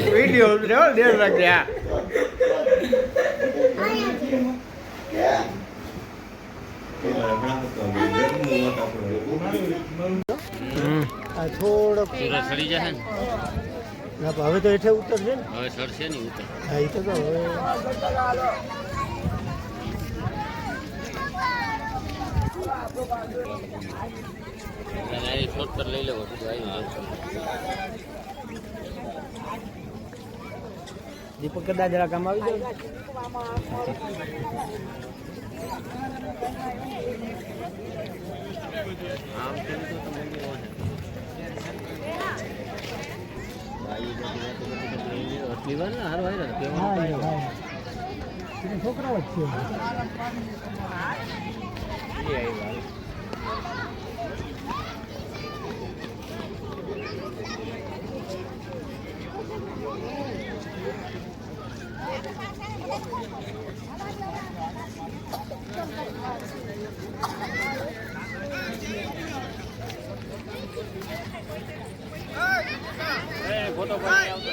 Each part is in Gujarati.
वीडियो देर लग गया થોડો સડી જશે ને હવે તો એઠે ઉતરશે ને હવે સડશે ને ઉતર હા એ તો હવે શોર્ટકટ લઈ લેવો દીપક કદાચ જરા કામ આવી જાય છોકરાઓ જ છે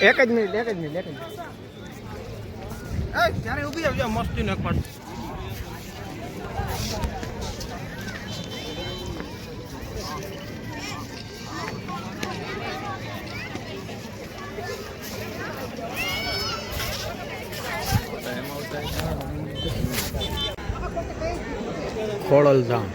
એક જ મિનિટ ત્યારે ઉભી આવજો મસ્તી ને પણ ખોડલધામ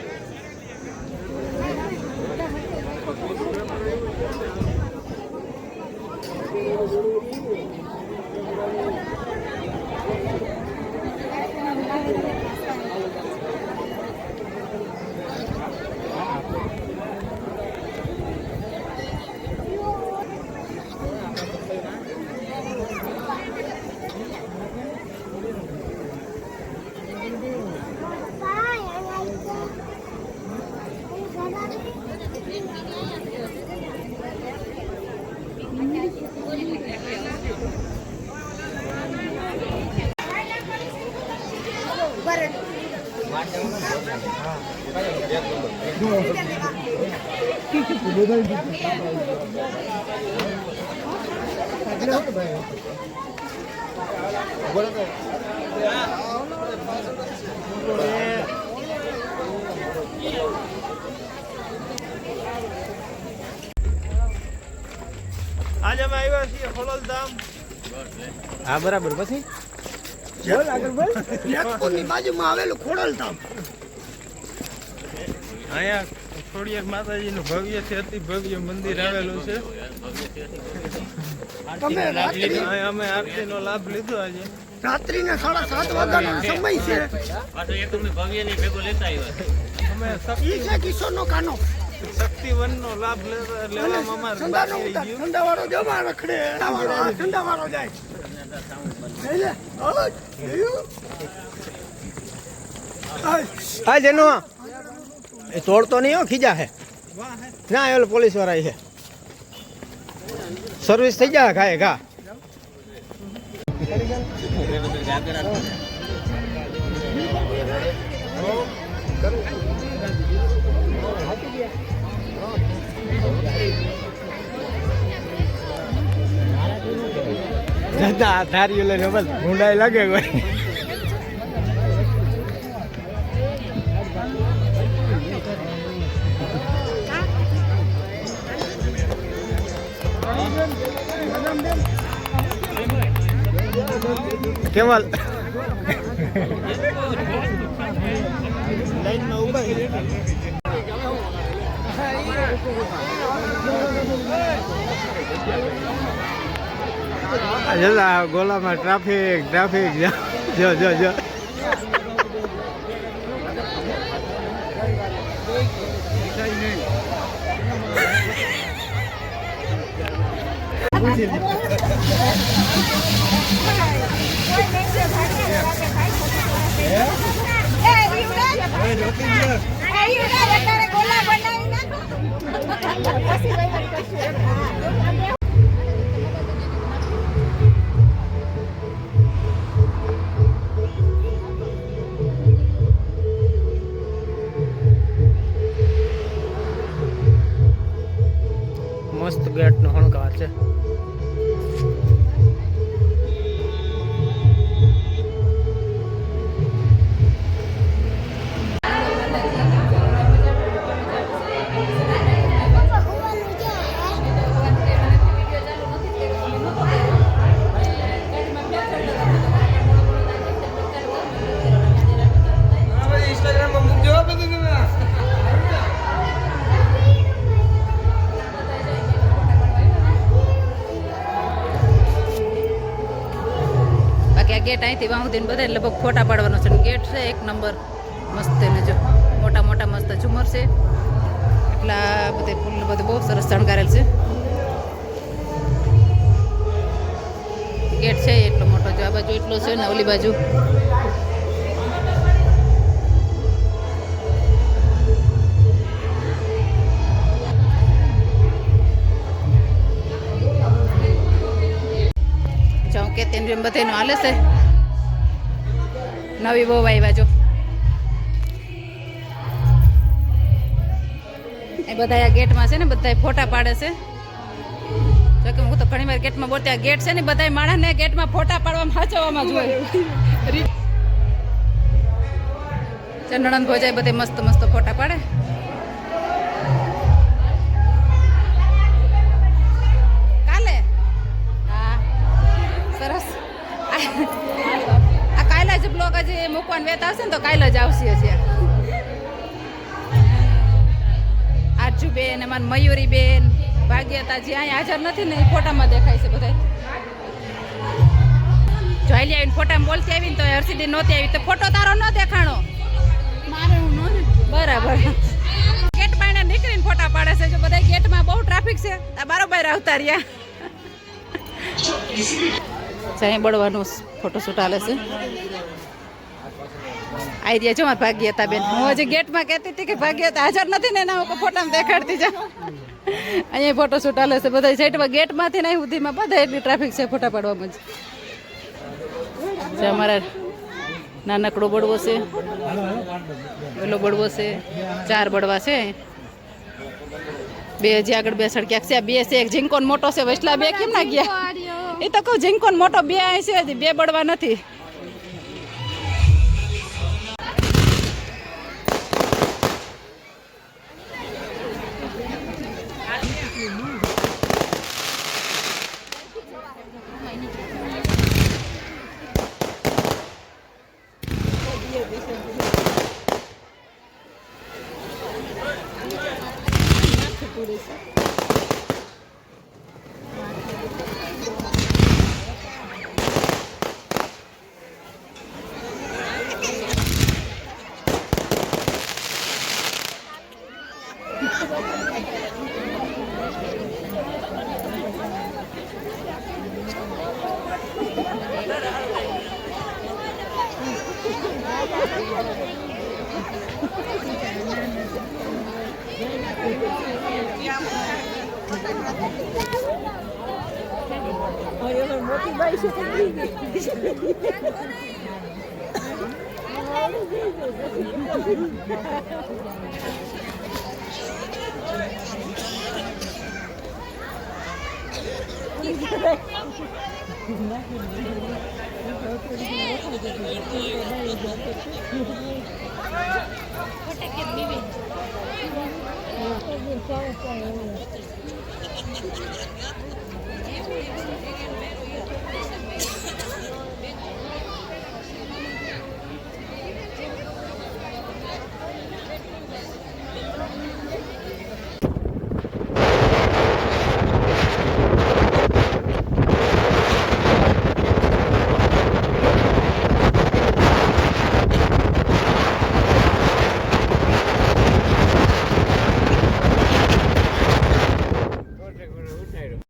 आज અમે આવ્યા છીએ ખોડલધામ હા બરાબર પછી ચાલ આગળ બોલ યાત્રાની બાજુમાં આવેલું ખોડલધામ અહીંયા ખોડિયાર માતાજીનું ભવ્ય છે અતિ ભવ્ય મંદિર આવેલું છે અમે આરતીનો લાભ લીધો આજે રાત્રિના 7:30 વાગ્યાનો સમય છે પાછો એક અમે ભવ્યની ભેગો લેતા આવ્યા અમે શક્તિ છે કિશોરનો કાનો શક્તિવનનો લાભ લેવામાં ઠંડાવાળો જમા રખડે ઠંડાવાળો જાય હા જેનો એ તોડતો નહીં હો ખીજા હે ના એ પોલીસ વાળા છે સર્વિસ થઈ જાય ઘાએ ઘા ધારીઓ લઈને બસ ભૂંડાઈ લાગે કોઈ કેવલ લાઈનમાં ઉભા જલા ગોલામાં ટ્રાફિક જો મસ્ત ગેટ નો હણકાર છે. ગેટ અહીંથી વાં સુધી બધા લગભગ ફોટા પાડવાનો છે. ગેટ છે એક નંબર મસ્ત, એને જો મોટા મોટા મસ્ત ઝુમર છે, એટલા બધે ફૂલ બધું બહુ સરસ શણગારેલ છે. ગેટ છે એટલો મોટો, જો આ બાજુ એટલો છે ને ઓલી બાજુ જાઉં કે તેની જેમ બધાનું હાલે છે. નવી બહુ આવ્યા જો એ બધા આ ગેટમાં છે ને બધા ફોટા પાડે છે. જો કે હું તો ઘણી વાર ગેટમાં બોલતી, આ ગેટ છે ને બધા માણસને ગેટમાં ફોટા પાડવામાં સાચવવામાં જોઈએ. ચંદન ભોજાય બધે મસ્ત મસ્ત ફોટા પાડે. કાલે હા સરસ. આ કાલે જ બ્લોગ હજી મૂકવાનું વેત આવશે ને તો કાલે જ આવશે. હજી આરજુબેન, અમારી મયુરીબેન, ભાગ્યતાજી અહીંયા હાજર નથી ને, એ ફોટામાં દેખાય છે બધા. જોઈ આવીને ફોટામાં બોલતી આવીને તો હર્ષિદી નહોતી આવી તો ફોટો તારો ન દેખાણો. બરાબર. ગેટ પાણે નીકળીને ફોટા પાડે છે. જો બધા ગેટમાં બહુ ટ્રાફિક છે, આ બારોબાર આવતા રહ્યા. અહીં બળવાનું ફોટોશૂટ હાલે છે. આવી રહ્યા છો મારા ભાગ્યતા બેન. હું હજી ગેટમાં કહેતી હતી કે ભાગ્યતા હાજર નથી ને એના હું ફોટામાં દેખાડતી જા. અહીંયા ફોટોશૂટ હાલે છે બધા સાઈડમાં, ગેટમાંથી નહીં સુધીમાં બધા એટલી ટ્રાફિક છે ફોટા પાડવામાં જ. અમારા નાનકડો બળવો છે, પેલો બળવો છે, 4 બળવા છે. 2 હજી આગળ 2 સડક્યા છે. 2 છે, એક ઝીંકોન મોટો છે. વસલા 2 કેમ ના ગયા? એ તો કહું ઝીંકોન મોટો 2 અહીં છે, હજી 2 બળવા નથી. મોટી બાઈ છે.